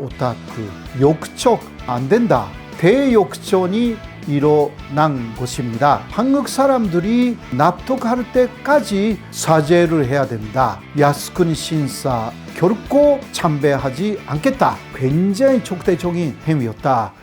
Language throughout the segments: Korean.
오타쿠, 역적 안 된다. 대역전이 일어난 것입니다. 한국 사람들이 납득할 때까지 사죄를 해야 된다. 야스쿠니 신사 결코 참배하지 않겠다. 굉장히 적대적인 행위였다.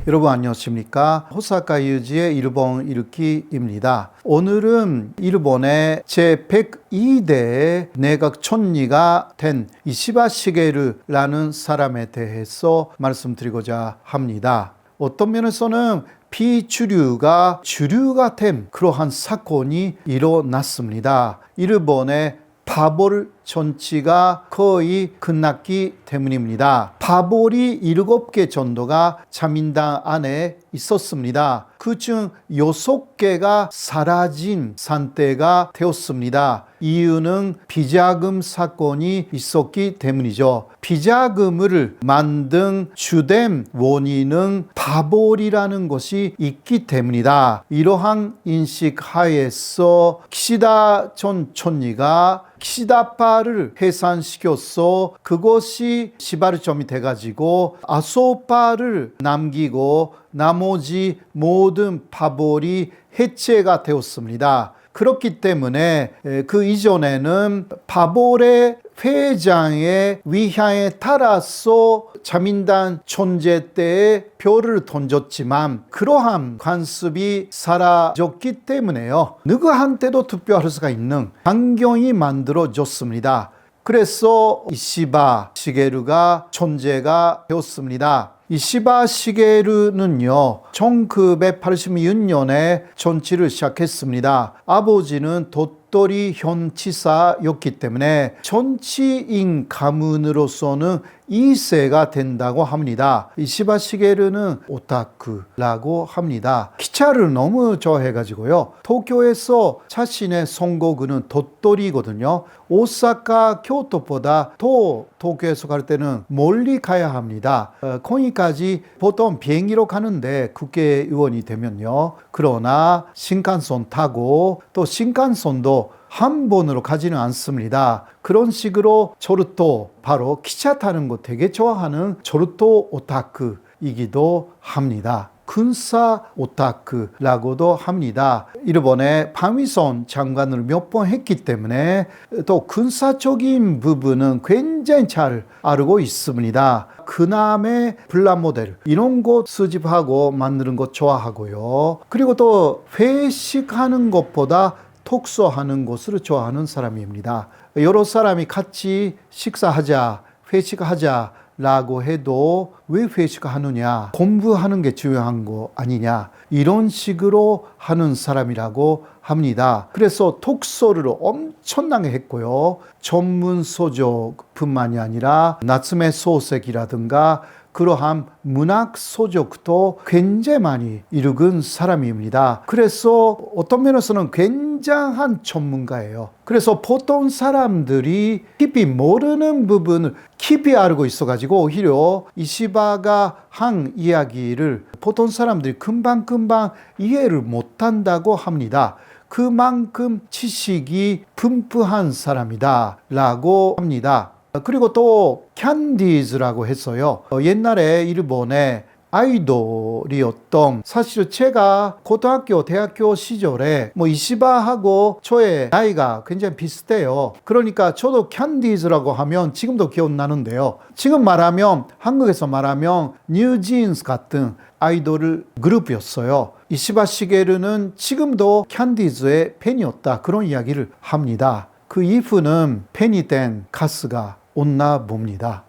여러분 안녕하십니까? 호사카 유지의 일본 읽기입니다. 오늘은 일본의 제102대 내각 총리가 된 이시바 시게루라는 사람에 대해서 말씀드리고자 합니다. 어떤 면에서는 비주류가 주류가 된 그러한 사건이 일어났습니다. 일본의 파벌 정치가 거의 끝났기 때문입니다. 파벌이 7개 정도가 자민당 안에 있었습니다. 그중 6개가 사라진 상태가 되었습니다. 이유는 비자금 사건이 있었기 때문이죠. 비자금을 만든 주된 원인은 파벌이라는 것이 있기 때문이다. 이러한 인식 하에서 기시다 전 총리가 기시다파를 해산시켜서 그것이 시발점이 돼가지고 아소파를 남기고 나머지 모든 파벌이 해체가 되었습니다. 그렇기 때문에 그 이전에는 파벌의 회장의 위향에 따라서 자민당 존재 때에 표를 던졌지만 그러한 관습이 사라졌기 때문에요. 누구한테도 투표할 수가 있는 환경이 만들어졌습니다. 그래서 이시바 시게루가 존재가 되었습니다. 이시바 시게루는요 1986년에 정치를 시작했습니다. 아버지는 도토리 현지사였기 때문에 정치인 가문으로서는 2세가 된다고 합니다. 이시바 시게루는 오타쿠라고 합니다. 기차를 너무 좋아해가지고요 도쿄에서 자신의 선거구는 도토리거든요. 오사카, 교토보다 더 도쿄에서 갈 때는 멀리 가야 합니다. 거기까지 보통 비행기로 가는데 국회의원이 되면요. 그러나 신칸선 타고 또 신칸선도 한 번으로 가지는 않습니다. 그런 식으로 저루토, 바로 기차 타는 거 되게 좋아하는 저루토 오타쿠이기도 합니다. 군사 오타쿠라고도 합니다. 일본의 방위선 장관을 몇 번 했기 때문에 또 군사적인 부분은 굉장히 잘 알고 있습니다. 그남의 플라모델 이런 거 수집하고 만드는 거 좋아하고요. 그리고 또 회식하는 것보다 독서하는 것을 좋아하는 사람입니다. 여러 사람이 같이 식사하자, 회식하자 라고 해도 왜 회식하느냐, 공부하는 게 중요한 거 아니냐, 이런 식으로 하는 사람이라고 합니다. 그래서 독서를 엄청나게 했고요. 전문 소적뿐만이 아니라 나츠메 소설이라든가 그러한 문학 소적도 굉장히 많이 읽은 사람입니다. 그래서 어떤 면에서는 굉장한 전문가예요. 그래서 보통 사람들이 깊이 모르는 부분을 깊이 알고 있어가지고 오히려 이시바가 한 이야기를 보통 사람들이 금방금방 이해를 못한다고 합니다. 그만큼 지식이 풍부한 사람이다 라고 합니다. 그리고 또 캔디즈라고 했어요. 옛날에 일본의 아이돌이었던, 사실 제가 고등학교, 대학교 시절에 이시바하고 저의 나이가 굉장히 비슷해요. 그러니까 저도 캔디즈라고 하면 지금도 기억나는데요. 지금 말하면, 한국에서 말하면 뉴진스 같은 아이돌 그룹이었어요. 이시바 시게루는 지금도 캔디즈의 팬이었다, 그런 이야기를 합니다. 그 이후는 팬이 된 가수가 없나 봅니다.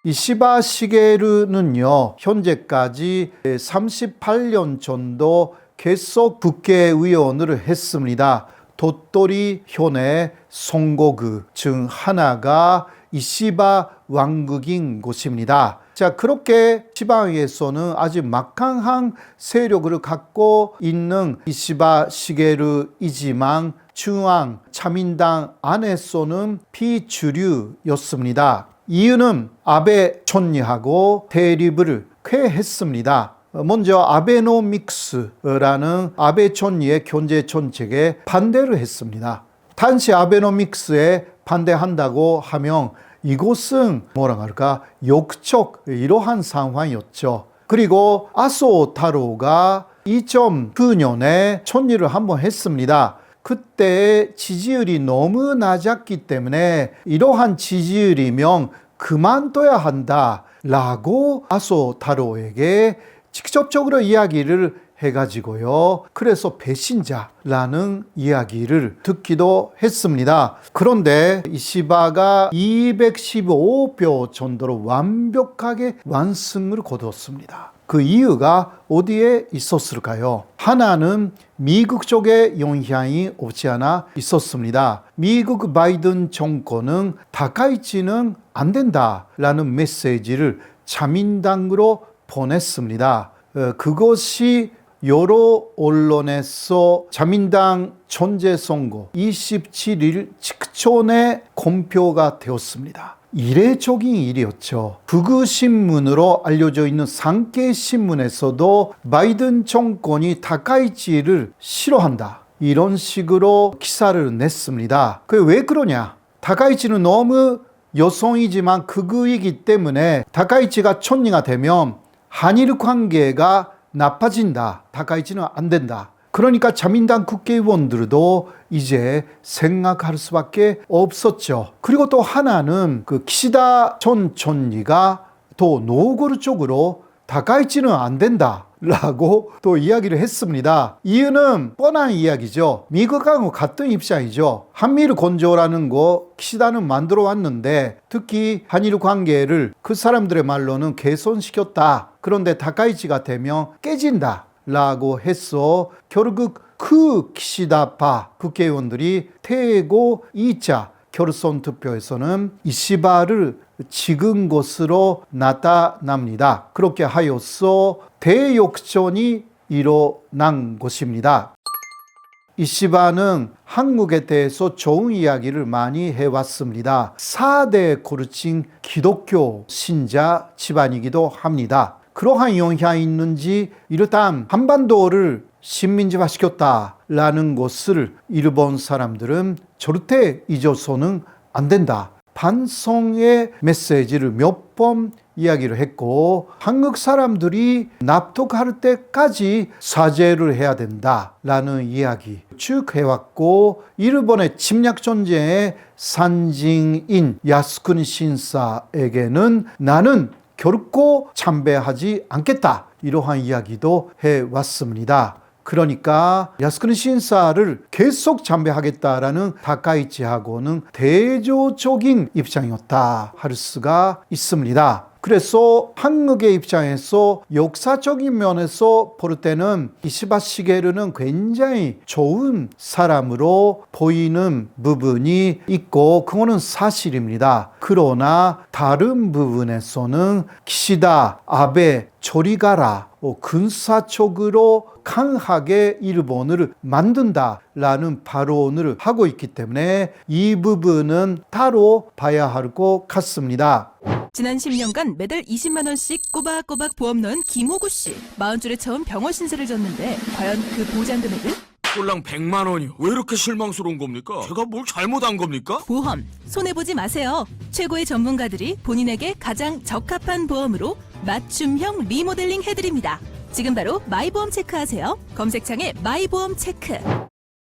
이시바 시게루는요 현재까지 38년 정도 계속 국회의원을 했습니다. 도토리 현의 선거구 중 하나가 이시바 왕국인 곳입니다. 자, 그렇게 지방에서는 아주 막강한 세력을 갖고 있는 이시바 시게루이지만 중앙 자민당 안에서는 비주류였습니다. 이유는 아베 총리하고 대립을 꽤 했습니다. 먼저 아베노믹스라는 아베 총리의 경제 정책에 반대를 했습니다. 단지 아베노믹스에 반대한다고 하면 이곳은 뭐라 할까 역적 이러한 상황이었죠. 그리고 아소 타로가 2009년에 촌리를 한번 했습니다. 그때 지지율이 너무 낮았기 때문에 이러한 지지율이면 그만둬야 한다 라고 아소 타로에게 직접적으로 이야기를 해가지고요. 그래서 배신자라는 이야기를 듣기도 했습니다. 그런데 이시바가 215표 정도로 완벽하게 완승을 거뒀습니다. 그 이유가 어디에 있었을까요? 하나는 미국 쪽에 영향이 없지 않아 있었습니다. 미국 바이든 정권은 다카이치는 안 된다라는 메시지를 자민당으로 보냈습니다. 그것이 여러 언론에서 자민당 전체 선거 27일 직전에 공표가 되었습니다. 이례적인 일이었죠. 북신문으로 알려져 있는 산케이신문에서도 바이든 정권이 다카이치를 싫어한다 이런 식으로 기사를 냈습니다. 그게 왜 그러냐? 다카이치는 너무 여성이지만 극우이기 때문에 다카이치가 촌리가 되면 한일 관계가 나빠진다. 다카이치는 안 된다. 그러니까 자민당 국회의원들도 이제 생각할 수밖에 없었죠. 그리고 또 하나는 그 기시다 전 총리가 또 노골적으로 다카이치는 안 된다 라고 또 이야기를 했습니다. 이유는 뻔한 이야기죠. 미국하고 같은 입장이죠. 한미일 건조라는 거 기시다는 만들어 왔는데 특히 한일 관계를 그 사람들의 말로는 개선시켰다. 그런데 다카이치가 되면 깨진다 라고 해서 결국 그 기시다파 국회의원들이 태고 2차 결선 투표에서는 이시바를 찍은 것으로 나타납니다. 그렇게 하여서 대역전이 일어난 것입니다. 이시바는 한국에 대해서 좋은 이야기를 많이 해왔습니다. 4대 고르친 기독교 신자 집안이기도 합니다. 그러한 영향이 있는지 일단 한반도를 식민지화 시켰다라는 것을 일본 사람들은 절대 잊어서는 안 된다. 반성의 메시지를 몇 번 이야기를 했고 한국 사람들이 납득할 때까지 사죄를 해야 된다라는 이야기 쭉 해왔고 일본의 침략 전쟁의 산증인 야스쿠니 신사에게는 나는 결코 참배하지 않겠다 이러한 이야기도 해왔습니다. 그러니까 야스쿠니 신사를 계속 참배하겠다라는 다카이치하고는 대조적인 입장이었다 할 수가 있습니다. 그래서 한국의 입장에서 역사적인 면에서 볼 때는 이시바 시게루는 굉장히 좋은 사람으로 보이는 부분이 있고 그거는 사실입니다. 그러나 다른 부분에서는 기시다, 아베, 저리 가라 군사적으로 강하게 일본을 만든다라는 발언을 하고 있기 때문에 이 부분은 따로 봐야 할 것 같습니다. 지난 10년간 매달 20만 원씩 꼬박꼬박 보험 넣은 김호구 씨. 40줄에 처음 병원 신세를 졌는데 과연 그 보장 금액은? 꼴랑 100만 원이요. 왜 이렇게 실망스러운 겁니까? 제가 뭘 잘못한 겁니까? 보험 손해보지 마세요. 최고의 전문가들이 본인에게 가장 적합한 보험으로 맞춤형 리모델링 해드립니다. 지금 바로 마이보험 체크하세요. 검색창에 마이보험 체크.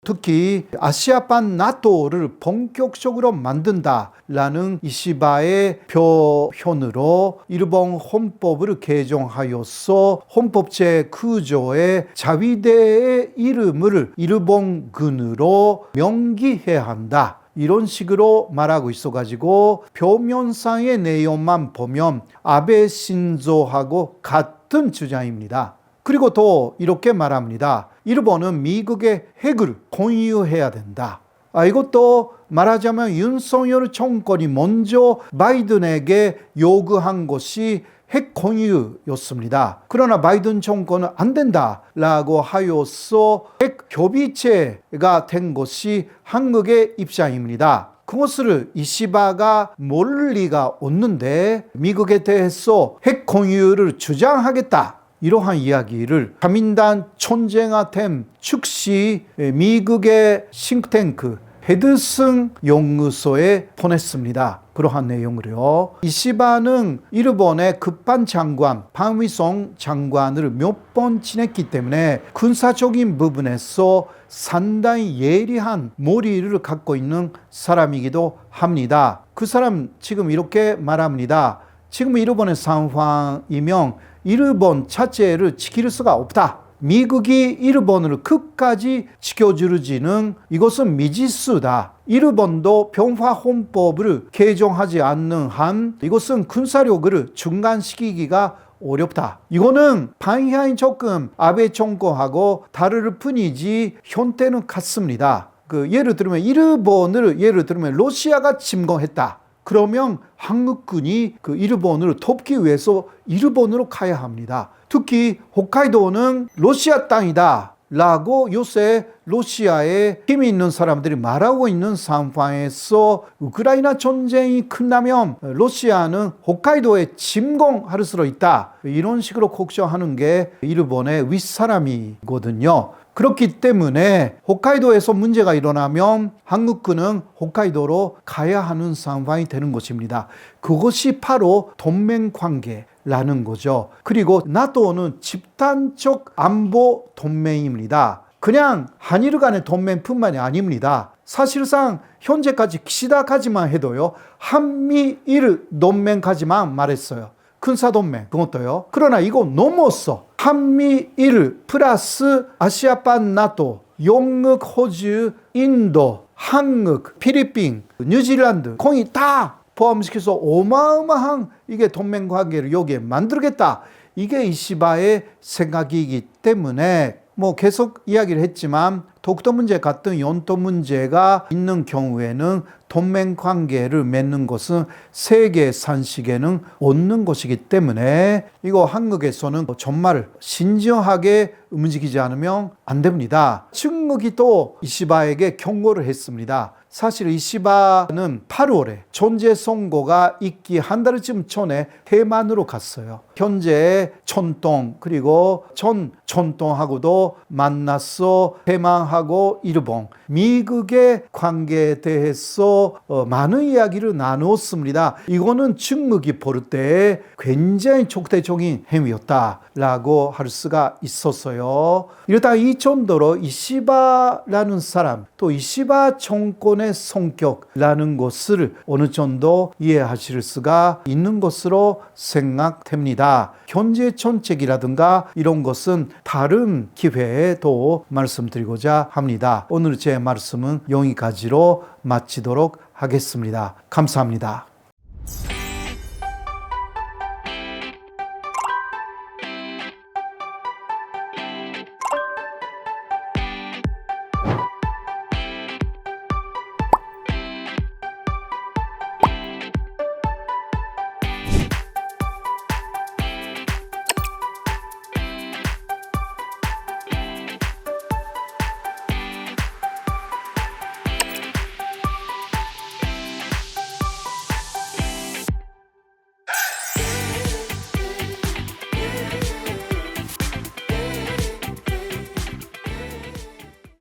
특히 아시아판 나토를 본격적으로 만든다라는 이시바의 표현으로 일본 헌법을 개정하여서 헌법 제9조의 자위대의 이름을 일본군으로 명기해야 한다. 이런 식으로 말하고 있어가지고 표면상의 내용만 보면 아베 신조하고 같은 주장입니다. 그리고 또 이렇게 말합니다. 일본은 미국의 핵을 공유해야 된다. 이것도 말하자면 윤석열 정권이 먼저 바이든에게 요구한 것이 핵 공유였습니다. 그러나 바이든 정권은 안 된다라고 하여서 핵 협의체가 된 것이 한국의 입장입니다. 그것을 이시바가 모를 리가 없는데 미국에 대해서 핵 공유를 주장하겠다. 이러한 이야기를 자민당 촌쟁아템 즉시 미국의 싱크탱크 헤드슨 연구소에 보냈습니다. 그러한 내용으로요. 이시바는 일본의 급반 장관, 방위성 장관을 몇 번 지냈기 때문에 군사적인 부분에서 상당히 예리한 머리를 갖고 있는 사람이기도 합니다. 그 사람 지금 이렇게 말합니다. 지금 일본의 상황이면 일본 자체를 지킬 수가 없다. 미국이 일본을 끝까지 지켜주지는 이것은 미지수다. 일본도 평화헌법을 개정하지 않는 한 이것은 군사력을 중단시키기가 어렵다. 이거는 방향이 조금 아베 정권하고 다를 뿐이지 형태는 같습니다. 예를 들면 러시아가 침공했다. 그러면 한국군이 일본을 돕기 위해서 일본으로 가야 합니다. 특히 홋카이도는 러시아 땅이다 라고 요새 러시아에 힘이 있는 사람들이 말하고 있는 상황에서 우크라이나 전쟁이 끝나면 러시아는 홋카이도에 침공할 수도 있다. 이런 식으로 걱정하는 게 일본의 윗사람이거든요. 그렇기 때문에 홋카이도에서 문제가 일어나면 한국군은 홋카이도로 가야 하는 상황이 되는 것입니다. 그것이 바로 동맹관계라는 거죠. 그리고 나토는 집단적 안보 동맹입니다. 그냥 한일 간의 동맹뿐만이 아닙니다. 사실상 현재까지 기시다까지만 해도요. 한미일 동맹까지만 말했어요. 군사동맹 그것도요. 그러나 이거 넘었어. 한미일 플러스 아시아판 나토, 영국, 호주, 인도, 한국, 필리핀, 뉴질랜드 거의 다 포함시켜서 어마어마한 이게 동맹관계를 여기에 만들겠다. 이게 이시바의 생각이기 때문에 계속 이야기를 했지만 독도 문제 같은 영토 문제가 있는 경우에는 동맹관계를 맺는 것은 세계 산식에는 없는 것이기 때문에 이거 한국에서는 정말 신중하게 움직이지 않으면 안 됩니다. 중국이 또 이시바에게 경고를 했습니다. 사실 이시바는 8월에 전제 선고가 있기 한 달쯤 전에 대만으로 갔어요. 현재 전통 그리고 전 전통하고도 만나서 대만하고 일본, 미국의 관계에 대해서 많은 이야기를 나누었습니다. 이거는 중국이 볼 때 굉장히 적대적인 행위였다라고 할 수가 있었어요. 이러다 이 정도로 이시바라는 사람, 또 이시바 정권의 성격라는 것을 어느 정도 이해하실 수가 있는 것으로 생각됩니다. 현재 정책이라든가 이런 것은 다른 기회에 또 말씀드리고자 합니다. 오늘 제 말씀은 여기까지로 마치도록 하겠습니다. 감사합니다.